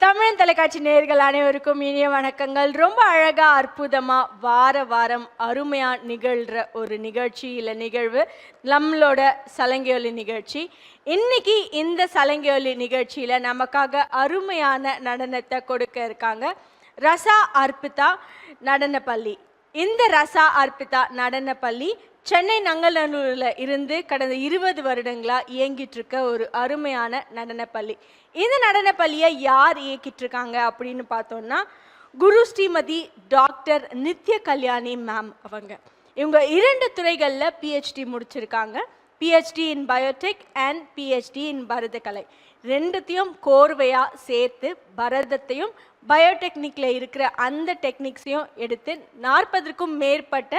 தமிழ் தொலைக்காட்சி நேயர்கள் அனைவருக்கும் இனிய வணக்கங்கள். ரொம்ப அழகா அற்புதமா வாரம் அருமையா நிகழ்ற ஒரு நிகழ்ச்சி இல்லை நிகழ்வு நம்மளோட சலங்கையொலி நிகழ்ச்சி. இன்னைக்கு இந்த சலங்கையொலி நிகழ்ச்சியில நமக்காக அருமையான நடனத்தை கொடுக்க இருக்காங்க ரசா அர்ப்பிதா நடனப்பள்ளி. இந்த ரசா அர்ப்பிதா நடனப்பள்ளி சென்னை நங்கநல்லூரில் இருந்து கடந்த 20 வருடங்களாக இயங்கிட்டு இருக்க ஒரு அருமையான நடனப்பள்ளி. இந்த நடனப்பள்ளியை யார் இயக்கிட்டு இருக்காங்க அப்படின்னு பார்த்தோம்னா குரு ஸ்ரீமதி டாக்டர் நித்ய கல்யாணி மேம் அவங்க. இவங்க 2 துறைகளில் பிஹெச்டி முடிச்சிருக்காங்க. PhD in biotech and PhD in பரதக்கலை. ரெண்டுத்தையும் கோர்வையாக சேர்த்து பரதத்தையும் பயோடெக்னிக்கில் இருக்கிற அந்த டெக்னிக்ஸையும் எடுத்து 40க்கும் மேற்பட்ட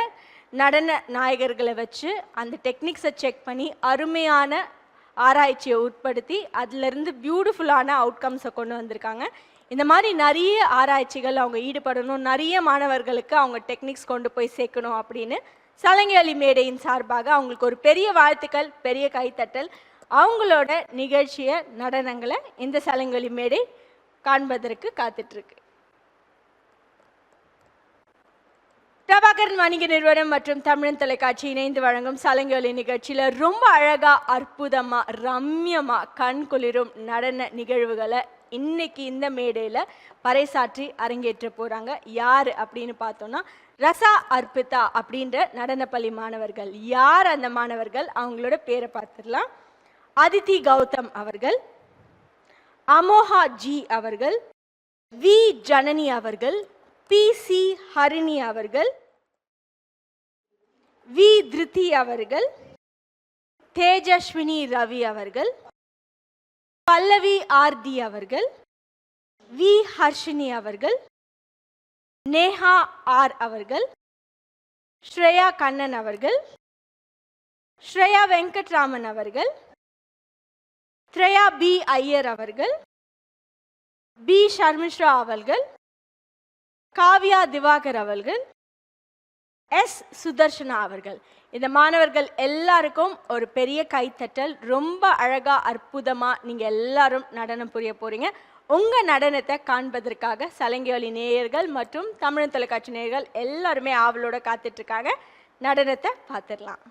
நடன நாயகர்களை வச்சு அந்த டெக்னிக்ஸை செக் பண்ணி அருமையான ஆராய்ச்சியை உட்படுத்தி அதிலிருந்து பியூட்டிஃபுல்லான அவுட்கம்ஸை கொண்டு வந்திருக்காங்க. இந்த மாதிரி நிறைய ஆராய்ச்சிகள் அவங்க ஈடுபடணும், நிறைய மாணவர்களுக்கு அவங்க டெக்னிக்ஸ் கொண்டு போய் சேர்க்கணும் அப்படின்னு சலங்கையொலி மேடையின் சார்பாக அவங்களுக்கு ஒரு பெரிய வாழ்த்துக்கள், பெரிய கைத்தட்டல். அவங்களோட நிகழ்ச்சியை நடனங்களை இந்த சலங்கையொலி மேடை காண்பதற்கு காத்துட்ருக்கு. பிரபாகரன் வணிக நிறுவனம் மற்றும் தமிழன் தொலைக்காட்சி இணைந்து வழங்கும் சலங்கையொலி நிகழ்ச்சியில் ரொம்ப அழகா அற்புதமாக ரம்யமாக கண் குளிரும் நடன நிகழ்வுகளை இன்னைக்கு இந்த மேடையில் பறைசாற்றி அரங்கேற்ற போகிறாங்க. யார் அப்படின்னு பார்த்தோன்னா ரசா அர்ப்பிதா அப்படின்ற நடனப்பள்ளி மாணவர்கள். யார் அந்த மாணவர்கள்? அவங்களோட பேரை பார்த்துடலாம். அதிதி கௌதம் அவர்கள், அமோஹா ஜி அவர்கள், வி ஜனனி அவர்கள், பி.சி. ஹரிணி அவர்கள், வி திருதி அவர்கள், தேஜஸ்வினி ரவி அவர்கள், பல்லவி ஆர்தி அவர்கள், வி ஹர்ஷினி அவர்கள், நேஹா ஆர் அவர்கள், ஸ்ரேயா கண்ணன் அவர்கள், ஸ்ரேயா வெங்கட்ராமன் அவர்கள், த்ரேயா பி ஐயர் அவர்கள், பி ஷர்மிஷ்ரா அவர்கள், காவ்யா திவாகர் அவர்கள், எஸ் சுதர்ஷனா அவர்கள். இந்த மாணவர்கள் எல்லாருக்கும் ஒரு பெரிய கைத்தட்டல். ரொம்ப அழகா அற்புதமா நீங்க எல்லாரும் நடனம் புரிய போறீங்க. உங்க நடனத்தை காண்பதற்காக சலங்கையொலி நேயர்கள் மற்றும் தமிழ் தொலைக்காட்சி நேயர்கள் எல்லாருமே ஆவலோட காத்துட்டு இருக்காங்க. நடனத்தை பார்த்துடலாம்.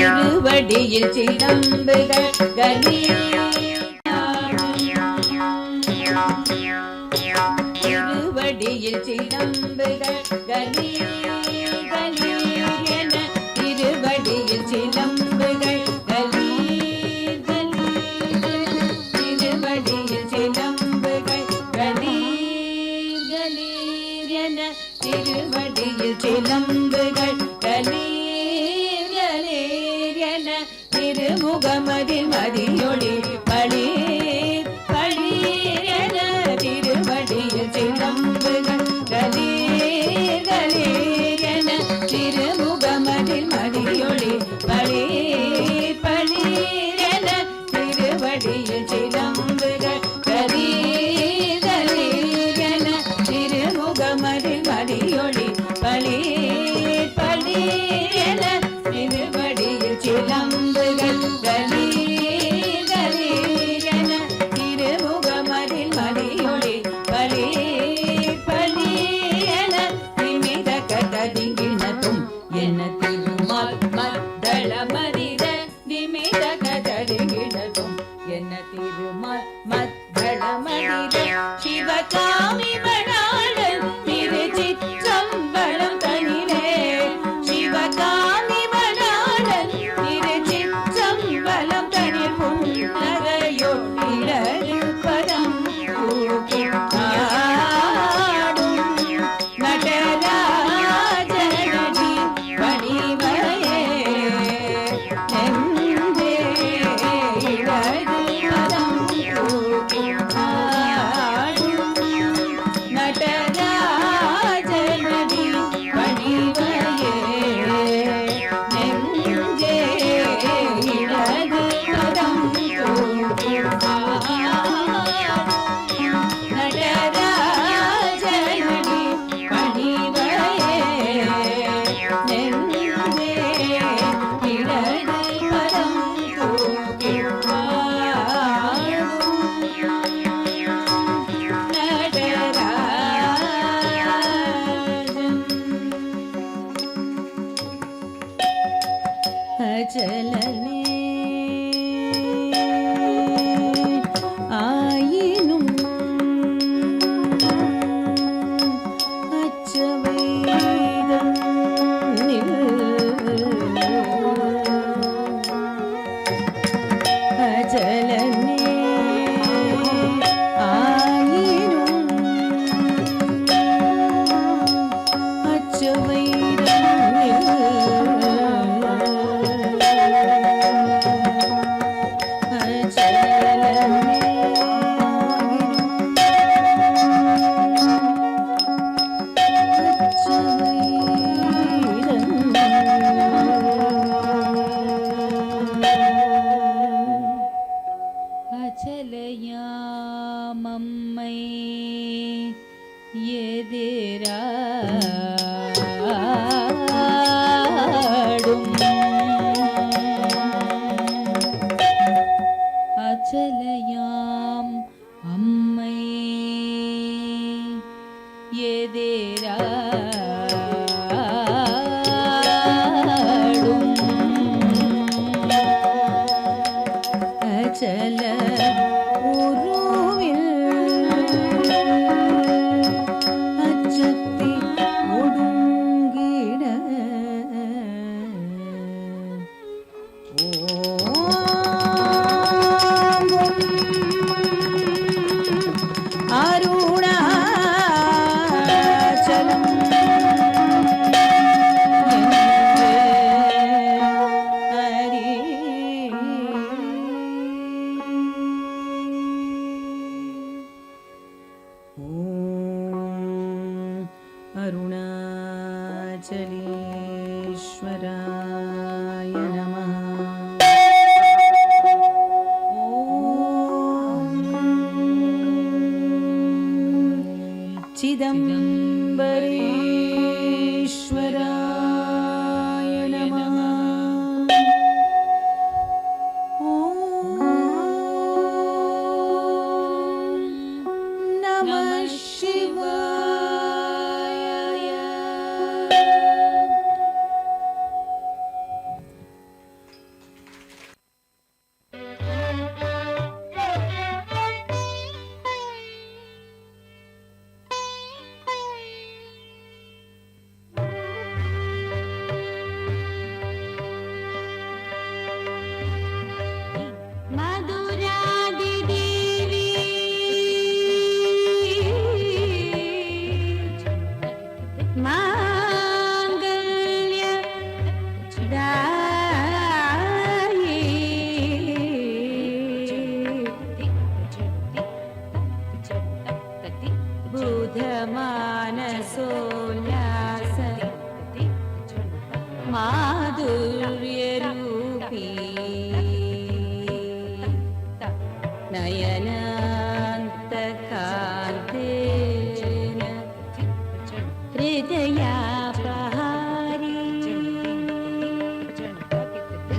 திருவடியில் சிலம்புகள் திருவடியில் சிலம்புகள் என திருவடியில் சிலம்புகள் திருவடியில் சிலம்புகள் என திருவடியில் சிலம்புகள் திருமுகமதில் மதியொளி பளீர் பளீர் என திருவடியில் சிலம்புகள் கலீர் என திருமுகமதில் மதியொளி பளீர் பளீர் என திருவடியில் சிலம்புகள் கலீர் என திருமுகமதில் மதியொளி பளீர் பளீர் என திருவடியில் சிலம்புகள் கலீர் என திருமுகமதில் மதியொளி பளீர் பளீர் என நிமித கதடிங்கிணத்தும் என்ன திருமால் மத்தள மதிர நிமித கதடிங்கிணத்தும் என்ன திருமால் மத்தள மதிர சிவகாமி மணாளன் திருச்சிற்றம்பலம் தனிலே சிவகாமி மணாளன் திருச்சிற்றம்பலம் தனில் புன்னகையொட்டிலரு பதம் ஆடும் நடராஜனடி பணிவயே நெஞ்சே இடது பதம் ஆடும் நடராஜனடி பணிவயே நெஞ்சே இடது பதம் நடராஜனடி பணிவயே நெஞ்சே இடது பதம் அச்சலனே ஆயினும் அச்சவைதம் அச்சலனே ஆயினும் அச்சவைதம் அருணாச்சலம் அருணாச்சலேஸ்வராய நமः. चिदम्बरेश्वराय नमः. नमः शिवाय. बुधमानसोल्लास माधुर्यरूपी नयनान्तकान्तेन हृदयापहारी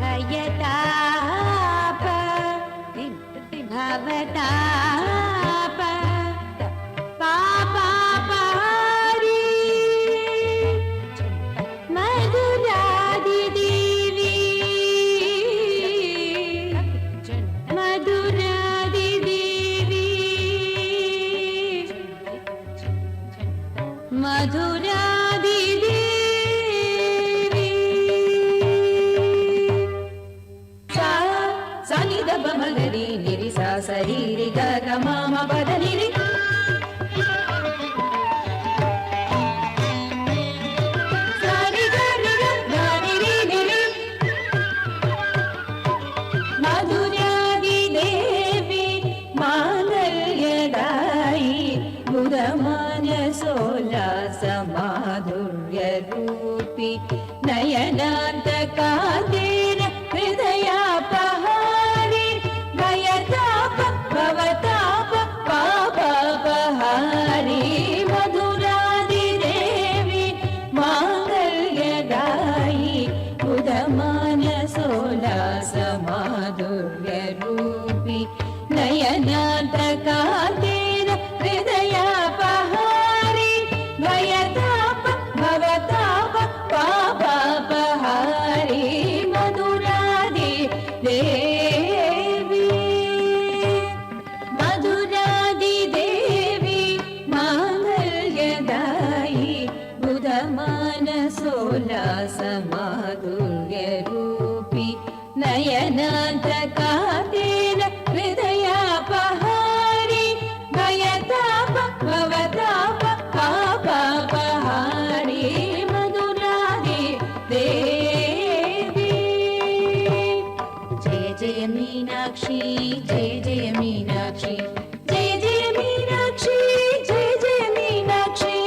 भयताप भवताप पापापहारी मधुरादिदेवी मधुरादिदेवी मधुरादिदेवी सा सनि द ब म ग रि नि रि सा स रि रि ग ग म म प द नि रि सा रि ग रि ग ग रि रि नि रि मधुरादिदेवी माङ्गल्यदायि बुधमानसोल्लास माधुर्यरूपी नयनान्तकान्तेन हृदयापहारी भयताप भवताप पापापहारी मधुरादिदेवी माङ्गल्यदायि बुधमानसोल्लास माधुर्यरूपी नयनान्तकान्तेन हृदयापहारी भयताप भवताप पापापहारी मधुरादिदेवी मधुरादिदेवी माङ्गल्यदायि बुधमानसोल्लास माधुर्यरूपी नयनान्तकान्तेन हृदयापहारी भयताप भवताप पापापहारी मधुरादिदेवी. जय जय मीनाक्षी जय जय मीनाक्षी जय जय मीनाक्षी जय जय मीनाक्षी.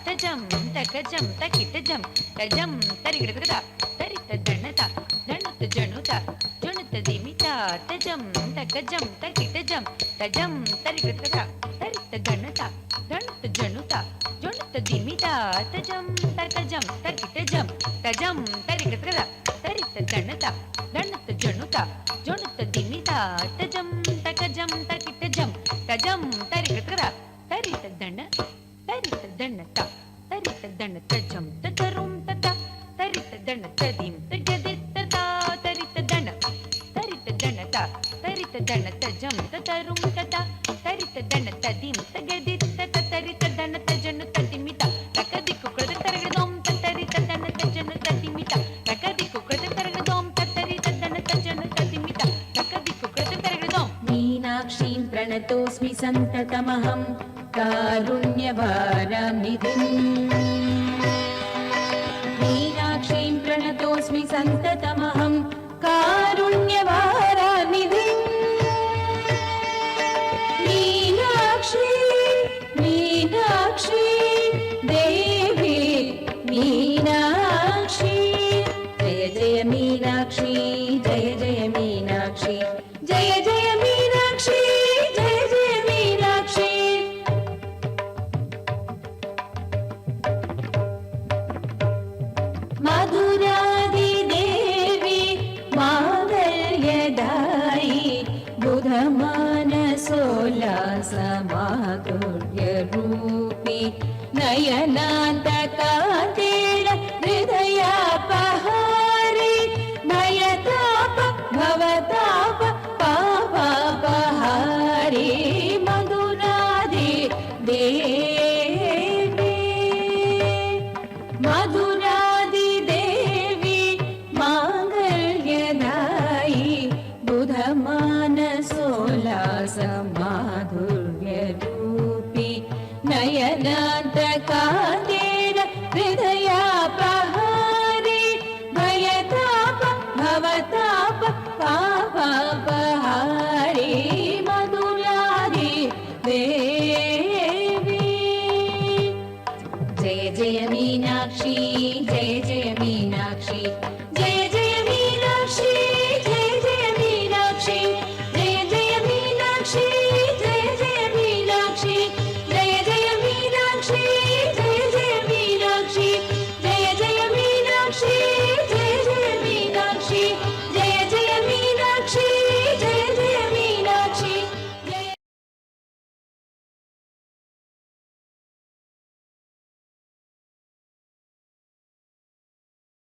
తజం తకజం తకిటజం తజం తరిగిడగద తరిత జనత జనత జనుత జనుత దిమిత తజం తకజం తకిటజం తజం తరిగిడగద తరిత జనత జనత జనుత జనుత దిమిత తజం తకజం తకిటజం తజం తరిగిడతగద తరిత దణత దణత జణుత జొణుత దిమిత తజం తకజం తకిటజం తజం తరిగిడతగద తరిత దణ తరిత దణత తరిత దణత జం తరుం తత తరిత దణత దిం తగదిత తరిత దణ తరిత దణత తరిత దణత జం తరుం తత తరిత దణత దిం తగదిత తరిత దణత జణుత దిమిత తకదికు కృత తరగదోం తరిత దణత జణుత దిమిత తకదికు కృత తరగదోం తరిత దణత జణుత దిమిత తకదికు కృత తరగదోం मीनाक्षीं प्रणतोऽस्मि सन्ततमहं कारुण्यवारानिधिम् मीनाक्षीं प्रणतोऽस्मि सन्ततमहं कारुण्यवारानिधिम् मीनाक्षी मीनाक्षी देवी मीनाक्षी जय जय मीनाक्षी जय जय मीनाक्षी जय जय मीनाक्षी जय जय मीनाक्षी मधुरादि देवी मांगल्यदायी बुधमानसोल्लासमाधुर्य रूपी नयनान्तकान्तेण हृदयापहारी भयताप भवताप पापापहारी मधुरादि देवी मधुरादि देवी मांगल्यदायी बुधमानसोल्लासम